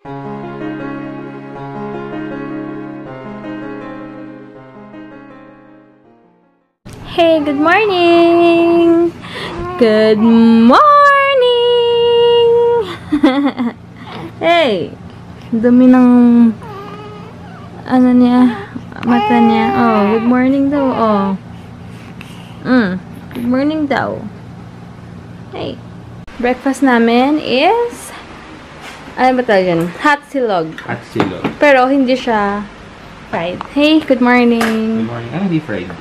Hey, good morning! Good morning! Hey! Dumi ng ano niya, mata niya. Oh, good morning daw. Oh. Good morning daw. Hey. Breakfast namin is ano ba tawag yun? Hot silog. Hot silog. Pero hindi siya fried. Hey, good morning. Good morning. Ah, hindi fried.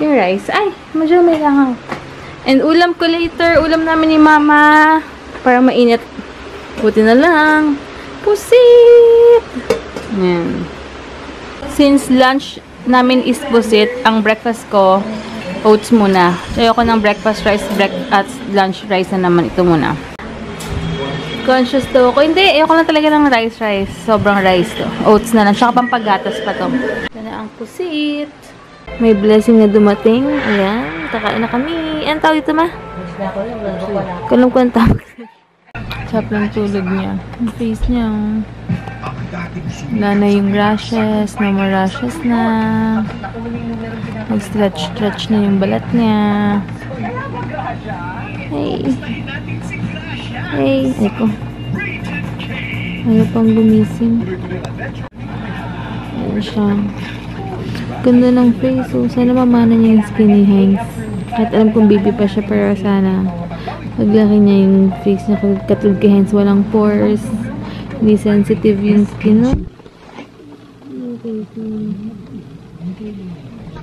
Yung rice. Ay, medyo may langaw. And ulam ko later. Ulam namin ni Mama. Para mainit. Buti na lang. Pusit! Yan. Since lunch namin is pusit, ang breakfast ko, oats muna. So, ayoko ng breakfast rice at lunch rice na naman. Ito muna. Conscious to ako. Hindi, ayoko lang talaga ng rice. Sobrang rice to. Oats na lang. Tsaka pampagatas pa to. Ito na ang pusit. May blessing na dumating. Ayan. Kakain na kami. Ano tawag dito, ma? Kulong ko ang tawag. Sarap lang tulog niya. Yung face niya. Wala na yung rashes. No more rashes na. Nag-stretch na yung balat niya. Hey. Hey. Ayoko. Ayaw pang gumising. Ayan siya. Ganda ng face. So, sana mamana niya yung skinny hangs. At alam kong baby pa siya, pero sana paglaki niya yung face niya katulad kay hands. Walang pores. Hindi sensitive yung skin, no?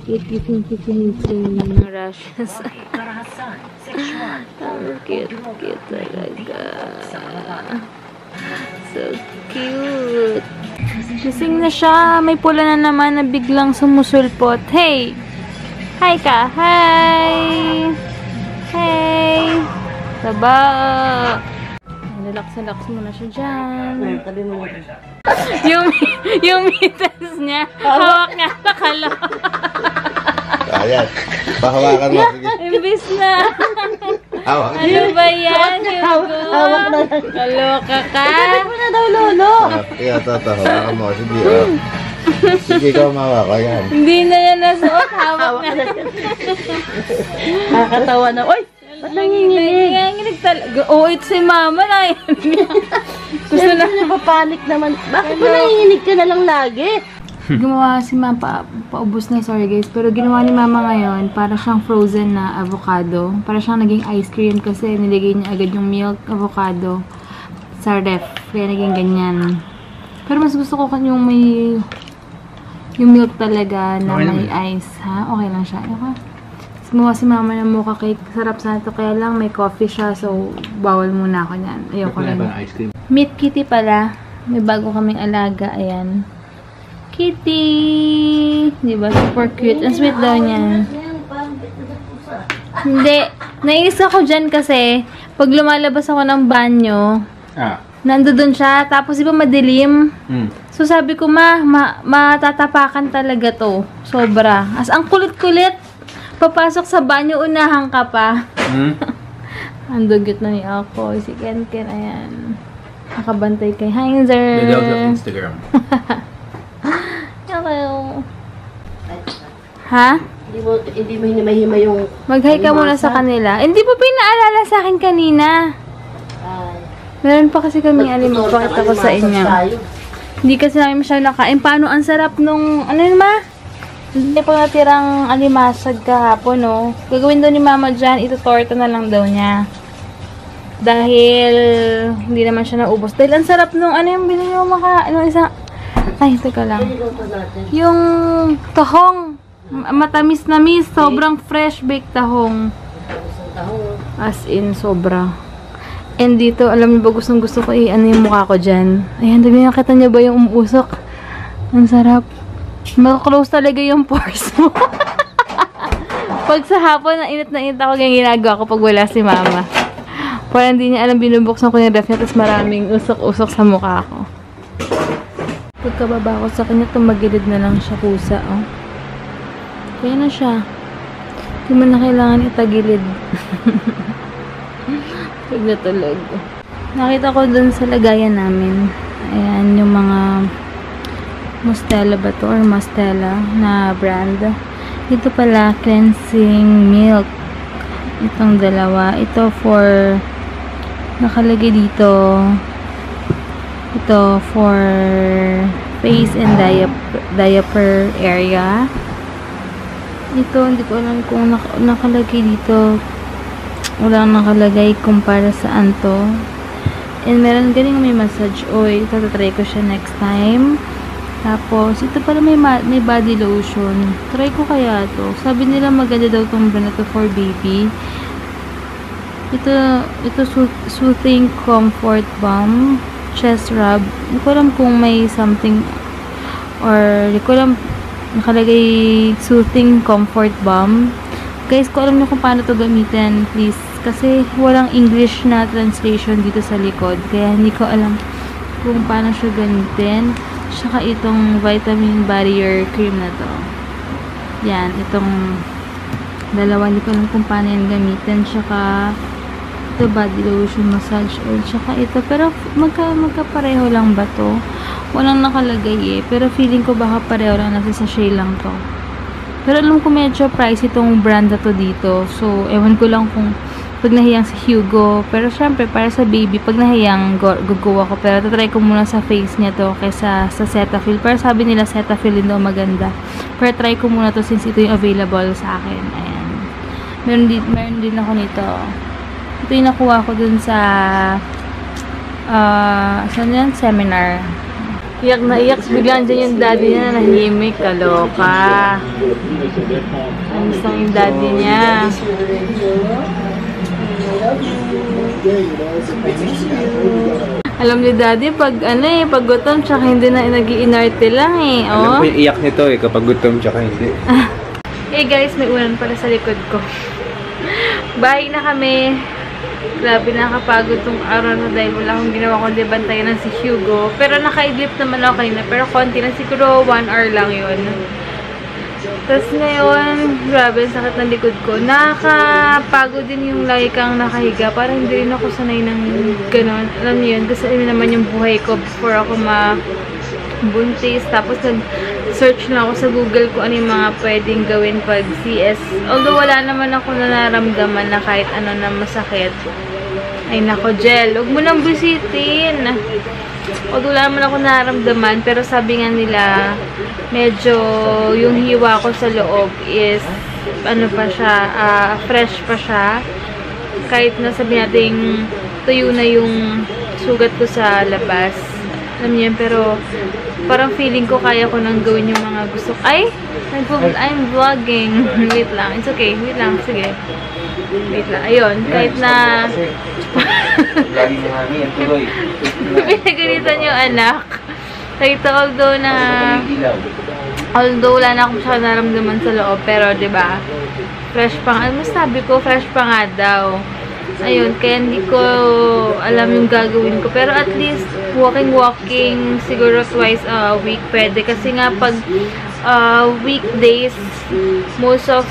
Okay, so cute yung rashes. Cute talaga. So cute. Gising na siya. May pula na naman na biglang sumusulpot. Hey! Hi ka! Hi! Hey! Taba! Relax muna siya dyan. Yung mitas niya, hawak niya sa kalo. Ayan. Pahawakan mo. Sige. Imbis na. Ano ba yan, Hugo? Kaloka ka? Sabi mo na daw, Lolo. Kaya hawakan mo. Sige, sige, ikaw mawaka yan. Hindi na yan nasuot. Hawak na. Nakakatawa na. Oy! Ba't nanginginig? Nanginginig talaga. Oh, it's si Mama na yan. Gusto na napapanik naman. Bakit mo nanginginig ka na lang lagi? Gumawa si Mama, paubos na, sorry guys. Pero ginawa ni Mama ngayon, para siyang frozen na avocado. Para siyang naging ice cream kasi nilagay niya agad yung milk avocado sa ref. Kaya naging ganyan. Pero mas gusto ko yung may yung milk talaga na okay may ice. Ha? Okay lang siya. Okay. Gumawa si Mama ng mocha cake. Sarap sana ito. Kaya lang may coffee siya. So, bawal muna ako niyan. Ayoko rin. Meet Kitty pala. May bago kaming alaga. Ayan. Kitty! Diba? Super cute. Ang sweet daw niyan. Hindi. Nainis ako dyan kasi pag lumalabas ako ng banyo, nandoon siya. Tapos iba madilim. So sabi ko, matatapakan talaga to. Sobra. As ang kulit-kulit. Papasok sa banyo, unahan ka pa. Ang dugyot na ni ako. Si Ken. Ayan. Nakabantay kay Heinzer. May daw sa Instagram. Hello. Ha? Hindi mo hinimay-himay yung... Mag-hi ka muna sa kanila. Hindi pa pinaalala sa akin kanina. Meron pa kasi kami pakita ko sa inyo. Hindi kasi namin masyadong nakain. Paano ang sarap nung... Ano yun, ma? Hindi pa natirang alimasag kahapon, no? Gagawin daw ni Mama dyan, itutorta na lang daw niya. Dahil hindi naman siya naubos. Dahil ang sarap nung... Ano yung binili mo Ano isa... Ay, teka lang. Yung tahong. Matamis-namis. Sobrang fresh baked tahong. As in, sobra. And dito, alam niyo ba, gustong-gusto ko ano yung mukha ko dyan. Ayan, dami nakita niyo ba yung umusok? Ang sarap. Makaklose talaga yung pores mo. Pag sa hapon, na init ako, yung ginagawa ko pag wala si Mama. Parang hindi niya alam, binubuksan ko yung ref niya, tapos maraming usok-usok sa mukha ko. Pagkababa ko sa kanya, tumagilid na lang siya kusa, oh. Kaya na siya. Hindi mo na kailangan itagilid. Pag natulog. Nakita ko dun sa lagayan namin. Ayan, yung mga Mustela ba to? Or Mustela na brand. Ito pala, cleansing milk. Itong dalawa. Ito for, nakalagay dito, ito for face and diaper area. Ito, hindi ko alam kung nakalagay dito. Walang nakalagay kung para saan to. And meron galing may massage oil. Tatry ko siya next time. Tapos, ito pala may body lotion. Try ko kaya to. Sabi nila maganda daw tong brand na to for baby. Ito soothing comfort balm. Chest rub. Hindi ko alam kung may something or hindi ko alam nakalagay soothing comfort balm. Guys, kung alam nyo kung paano to gamitin, please. Kasi walang English na translation dito sa likod. Kaya hindi ko alam kung paano siya gamitin. Tsaka itong vitamin barrier cream na to. Yan, itong dalawa, hindi ko alam kung paano yan gamitin. Tsaka ito body lotion, massage oil. Tsaka ito, pero magkapareho lang ba to? Walang nakalagay eh. Pero feeling ko baka pareho lang, nasa sachet lang to. Pero alam ko medyo price itong brand na to dito. So, ewan ko lang kung pag nahiyang sa Hugo. Pero syempre, para sa baby, pag nahiyang, gugawa ko. Pero tatry ko muna sa face niya to kaysa sa Cetaphil. Pero sabi nila Cetaphil din daw maganda. Pero try ko muna to since ito yung available sa akin. Ayan. Meron din ako nito. Ito yung nakuha ko dun sa saan yan? Seminar. Iyak na iyak. Biglaan dyan yung daddy niya na nahimik. Kaloka. Ang isang yung daddy niya. Alam ni daddy, pag pag gutom, tsaka hindi na nag-iinarte lang eh. Alam ko yung iyak nito eh, kapag gutom tsaka hindi. Hey guys, may ulan pala sa likod ko. Bahay na kami. Grabe, nakakapagod tong araw na dahil wala akong ginawa kundi bantayan ng si Hugo. Pero nakaidlip naman ako kanina. Pero konti na, siguro 1 hour lang yun. Tapos ngayon, grabe, sakit ng likod ko. Nakakapagod din yung lagi kang nakahiga. Parang hindi rin ako sanay ng gano'n. Alam niyo yun, kasi ano naman yung buhay ko before ako mabuntis. Tapos nag-search na ako sa Google kung ano yung mga pwedeng gawin pag CS. Although wala naman ako nararamdaman na kahit ano na masakit. Ay nako, Jel, huwag mo nang bisitin. Although wala naman ako nararamdaman, pero sabi nga nila, medyo yung hiwa ko sa loob is, ano pa siya, fresh pa siya. Kahit na sabi natin, tuyo na yung sugat ko sa labas. Alam niyo yun, pero parang feeling ko kaya ko nang gawin yung mga gusto ko. Ay! I'm vlogging. Wait lang. It's okay. Wait lang. Sige. Wait lang. Ayun. Kahit na Lagi mo nga yan, tuloy. pinagalitan yung anak. Kahit although wala na akong siya naramdaman sa loob, pero diba, fresh pa nga. Ano sabi ko? Fresh pa nga daw. Ayun, kaya hindi ko alam yung gagawin ko. Pero at least, walking, siguro twice a week pwede. Kasi nga, pag weekdays, most of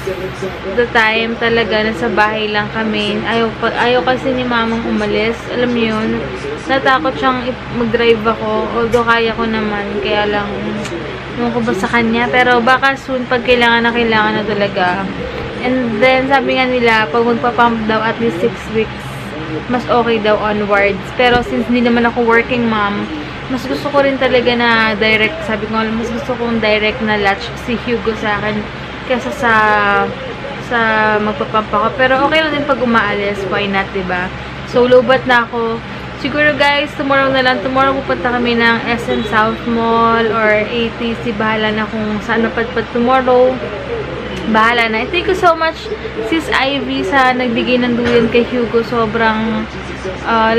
the time talaga nasa bahay lang kami. Ayaw kasi ni mamang umalis. Alam niyo yun, natakot siyang mag-drive ako. Although kaya ko naman, kaya lang yung ko ba sa kanya. Pero baka soon, pag kailangan na talaga. And then, sabi nga nila, pag magpapump daw at least 6 weeks, mas okay daw onwards. Pero since hindi naman ako working mom, mas gusto ko rin talaga na direct, sabi ko, mas gusto kong direct na latch si Hugo sa akin kaysa sa magpapump ako. Pero okay lang din pag umaalis, why not, diba? So, lobat na ako. Siguro guys, tomorrow na lang. Tomorrow pupunta kami ng SM South Mall or ATC. Bahala na kung saan mapadpad tomorrow. Bahala na. Thank you so much, Sis Ivy, sa nagbigay ng duyan kay Hugo. Sobrang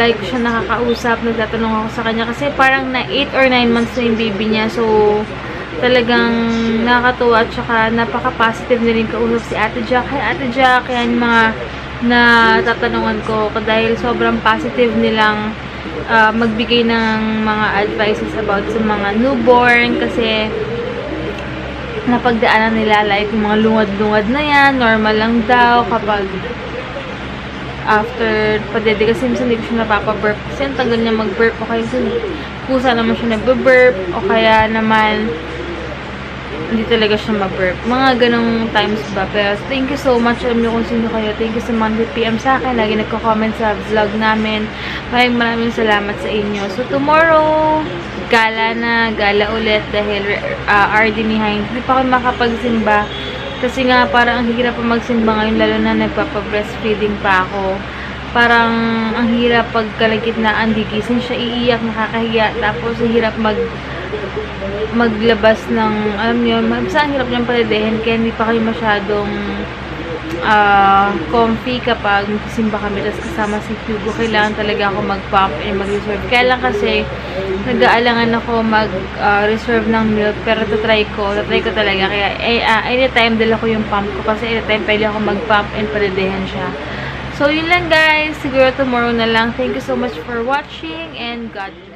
like siya nakakausap. Nagtatanong ako sa kanya. Kasi parang na 8 or 9 months na yung baby niya. So, talagang nakakatuwa. At saka napaka-positive na rin kausap si Ate Jack. Hi Ate Jack. Kaya yung mga natatanungan ko. Dahil sobrang positive nilang magbigay ng mga advices about sa mga newborn. Kasi napagdaanan nila, like, mga lungad-lungad na yan, normal lang daw kapag after padede kasi minsan hindi ko siya napapaburp. Kasi ang tagal niya mag-burp o kaya kusa naman siya nag-burp o kaya naman hindi talaga siya mag-burp. Mga ganong times ba. Pero thank you so much. Alam niyo kung sino kayo. Thank you sa mga PM sa akin. Lagi nagko-comment sa vlog namin. Maraming salamat sa inyo. So tomorrow, gala ulit dahil RD ni Hein. Hindi pa ako makapagsimba. Kasi nga parang ang hirap pa magsimba ngayon lalo na nagpapa-breastfeeding pa ako. Parang ang hirap pag kalagitnaan di gising siya iiyak, nakakahiya. Tapos ang hirap maglabas ng, alam niyo, basta ang hirap niyang paladehin kaya hindi pa kayo masyadong comfy kapag magsisimba kami tapos kasama si Hugo. Kailangan talaga ako mag-pump and mag-reserve. Kaya lang kasi nag-aalangan ako mag-reserve ng milk pero tatry ko talaga. Kaya anytime dala ko yung pump ko kasi anytime pwede ako mag-pump and paladehin siya. So yun lang guys, siguro tomorrow na lang. Thank you so much for watching and God bless.